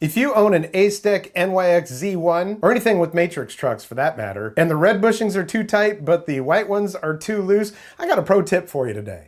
If you own an Acedeck NYX Z1, or anything with matrix trucks for that matter, and the red bushings are too tight but the white ones are too loose, I got a pro tip for you today.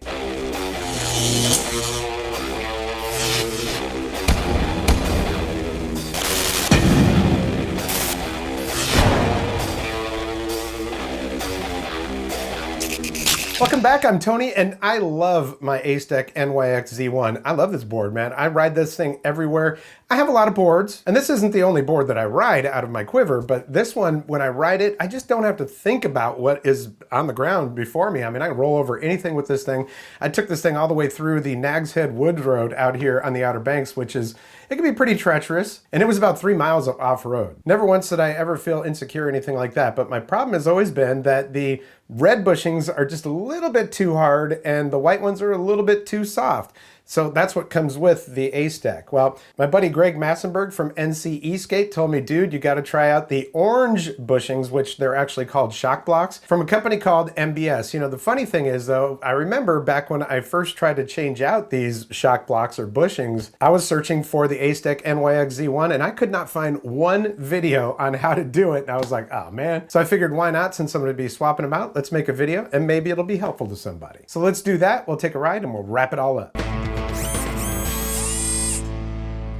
Welcome back, I'm Tony, and I love my Acedeck NYX Z1. I love this board, man. I ride this thing everywhere. I have a lot of boards, and this isn't the only board that I ride out of my quiver, but this one, when I ride it, I just don't have to think about what is on the ground before me. I mean, I can roll over anything with this thing. I took this thing all the way through the Nags Head Woods Road out here on the Outer Banks, which is, it can be pretty treacherous, and it was about 3 miles of off-road. Never once did I ever feel insecure or anything like that, but my problem has always been that the red bushings are just a little bit too hard and the white ones are a little bit too soft. So that's what comes with the Acedeck. Well, my buddy Greg Massenberg from NC Eastgate told me, dude, you got to try out the orange bushings, which they're actually called shock blocks, from a company called MBS. You know, the funny thing is though, I remember back when I first tried to change out these shock blocks or bushings, I was searching for the Acedeck NYX Z1 and I could not find one video on how to do it. And I was like, oh man. So I figured, why not? Since I'm going to be swapping them out, let's make a video and maybe it'll be helpful to somebody. So let's do that. We'll take a ride and we'll wrap it all up.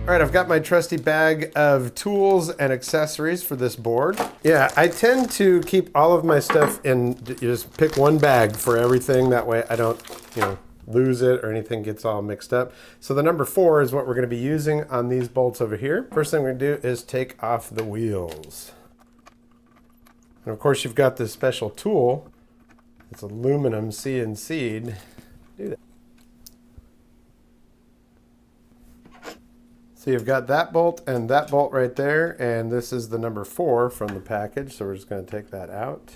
All right, I've got my trusty bag of tools and accessories for this board. Yeah, I tend to keep all of my stuff in, you just pick one bag for everything. That way I don't, lose it or anything gets all mixed up. So the number 4 is what we're gonna be using on these bolts over here. First thing we're gonna do is take off the wheels. And of course you've got this special tool. It's aluminum CNC'd. Do that. So you've got that bolt and that bolt right there, and this is the number 4 from the package, so we're just going to take that out.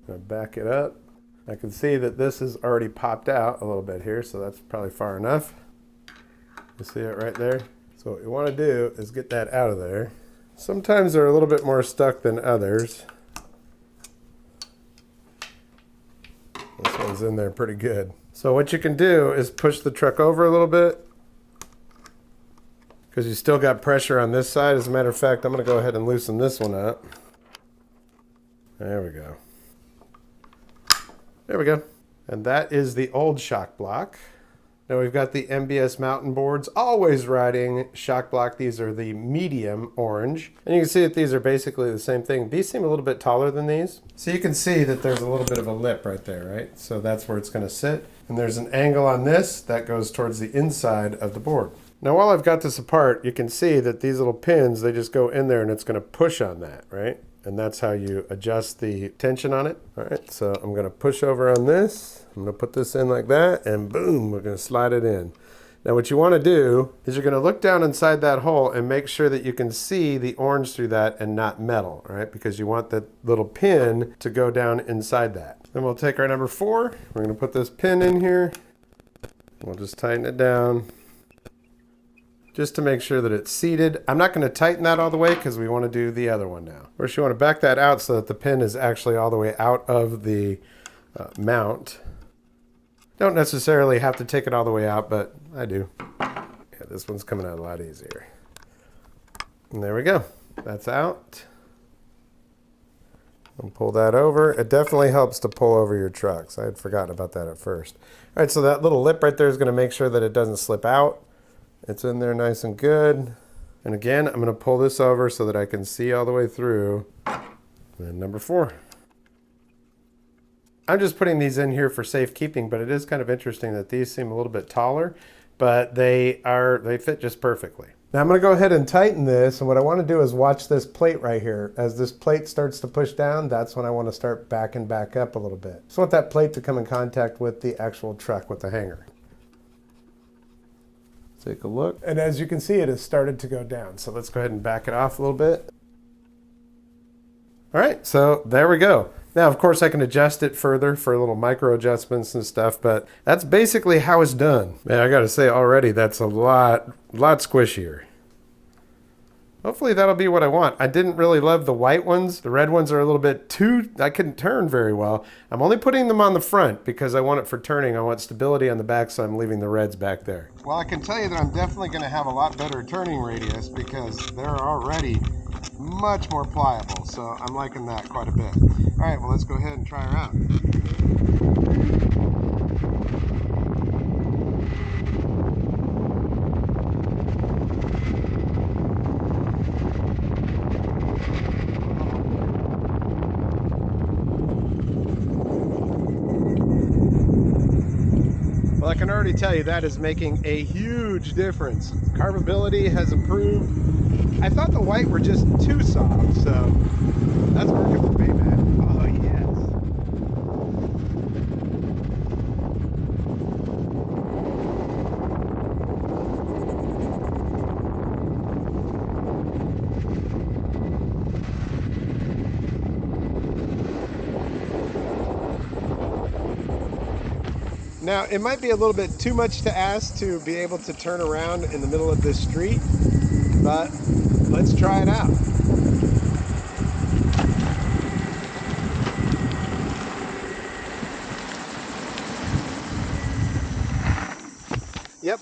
I'm going to back it up. I can see that this is already popped out a little bit here, so that's probably far enough. You see it right there? So what you want to do is get that out of there. Sometimes they're a little bit more stuck than others. This one's in there pretty good. So what you can do is push the truck over a little bit, because you still got pressure on this side. As a matter of fact, I'm going to go ahead and loosen this one up. There we go. There we go. And that is the old shock block. Now we've got the MBS mountain boards, always riding shock block. These are the medium orange. And you can see that these are basically the same thing. These seem a little bit taller than these. So you can see that there's a little bit of a lip right there, right? So that's where it's going to sit. And there's an angle on this that goes towards the inside of the board. Now while I've got this apart, you can see that these little pins, they just go in there and it's going to push on that, right? And that's how you adjust the tension on it. All right, so I'm going to push over on this. I'm going to put this in like that, and boom, we're going to slide it in. Now what you want to do is you're going to look down inside that hole and make sure that you can see the orange through that and not metal, all right? Because you want that little pin to go down inside that. Then we'll take our number 4. We're going to put this pin in here. We'll just tighten it down, just to make sure that it's seated. I'm not going to tighten that all the way because we want to do the other one now. First, you want to back that out so that the pin is actually all the way out of the mount. Don't necessarily have to take it all the way out, but I do. Yeah, this one's coming out a lot easier. And there we go. That's out. I'll pull that over. It definitely helps to pull over your trucks. I had forgotten about that at first. All right, so that little lip right there is going to make sure that it doesn't slip out. It's in there nice and good. And again, I'm going to pull this over so that I can see all the way through. And number 4. I'm just putting these in here for safekeeping, but it is kind of interesting that these seem a little bit taller, but they fit just perfectly. Now I'm going to go ahead and tighten this, and what I want to do is watch this plate right here. As this plate starts to push down, that's when I want to start backing back up a little bit. So I want that plate to come in contact with the actual truck, with the hanger. Take a look, and as you can see, it has started to go down. So let's go ahead and back it off a little bit. All right, so there we go. Now, of course, I can adjust it further for little micro adjustments and stuff, but that's basically how it's done. Man, I gotta say already, that's a lot squishier. Hopefully that'll be what I want. I didn't really love the white ones. The red ones are a little bit too, I couldn't turn very well. I'm only putting them on the front because I want it for turning. I want stability on the back, so I'm leaving the reds back there. Well, I can tell you that I'm definitely going to have a lot better turning radius because they're already much more pliable. So I'm liking that quite a bit. All right, well, let's go ahead and try her out. Well, I can already tell you that is making a huge difference. Carvability has improved. I thought the white were just too soft, so that's working for me, man. Oh, yes. Now, it might be a little bit too much to ask to be able to turn around in the middle of this street, but let's try it out. Yep,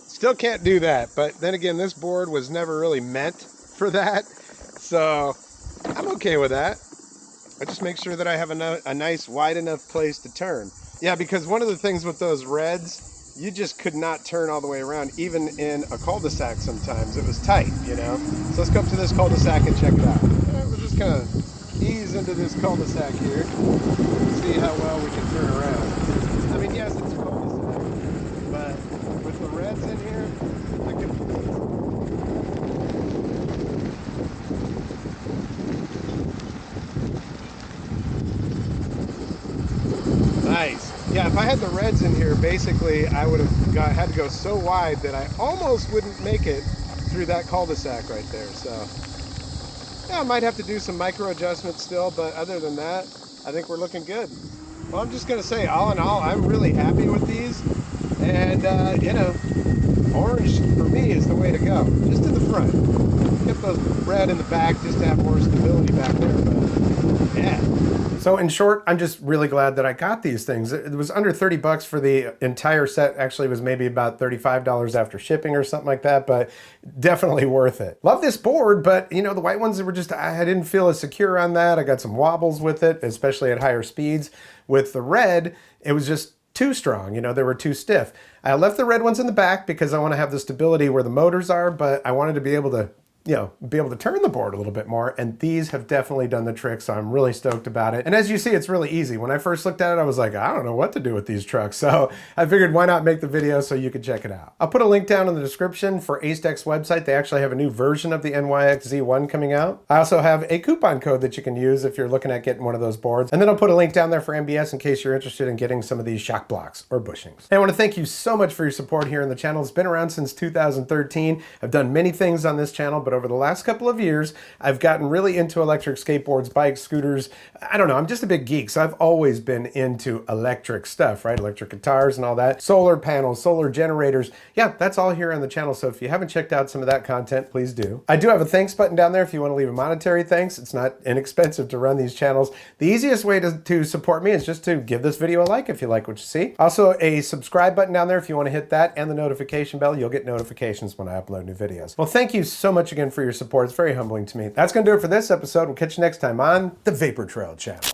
still can't do that, but then again, this board was never really meant for that, so I'm okay with that. I just make sure that I have a nice wide enough place to turn. Yeah, because one of the things with those reds, you just could not turn all the way around, even in a cul-de-sac sometimes. It was tight, you know? So let's go up to this cul-de-sac and check it out. We're just gonna ease into this cul-de-sac here and see how well we can turn around. I mean, yes, it's a cul-de-sac, but with the reds in here, I could Nice. Yeah, if I had the reds in here, basically I would have had to go so wide that I almost wouldn't make it through that cul-de-sac right there. So yeah, I might have to do some micro adjustments still, but other than that, I think we're looking good. Well, I'm just gonna say, all in all, I'm really happy with these, and you know, orange for me is the way to go. Just in the front. Get those red in the back just to have more stability back there, but yeah. So in short, I'm just really glad that I got these things. It was under 30 bucks for the entire set. Actually, it was maybe about $35 after shipping or something like that, but definitely worth it. Love this board, but you know, the white ones were just, I didn't feel as secure on that. I got some wobbles with it, especially at higher speeds. With the red, it was just too strong, you know, they were too stiff. I left the red ones in the back because I want to have the stability where the motors are, but I wanted to be able to, you know, be able to turn the board a little bit more, and these have definitely done the trick, so I'm really stoked about it. And as you see, it's really easy. When I first looked at it, I was like, I don't know what to do with these trucks, so I figured why not make the video so you could check it out. I'll put a link down in the description for Acedeck's website. They actually have a new version of the NYX Z1 coming out. I also have a coupon code that you can use if you're looking at getting one of those boards, and then I'll put a link down there for MBS in case you're interested in getting some of these shock blocks or bushings. And I want to thank you so much for your support here in the channel. It's been around since 2013. I've done many things on this channel, but over the last couple of years, I've gotten really into electric skateboards, bikes, scooters. I don't know, I'm just a big geek, so I've always been into electric stuff, right? Electric guitars and all that. Solar panels, solar generators. Yeah, that's all here on the channel, so if you haven't checked out some of that content, please do. I do have a thanks button down there if you want to leave a monetary thanks. It's not inexpensive to run these channels. The easiest way to support me is just to give this video a like if you like what you see. Also, a subscribe button down there if you want to hit that, and the notification bell. You'll get notifications when I upload new videos. Well, thank you so much again for your support. It's very humbling to me. That's going to do it for this episode. We'll catch you next time on the Vapor Trail channel.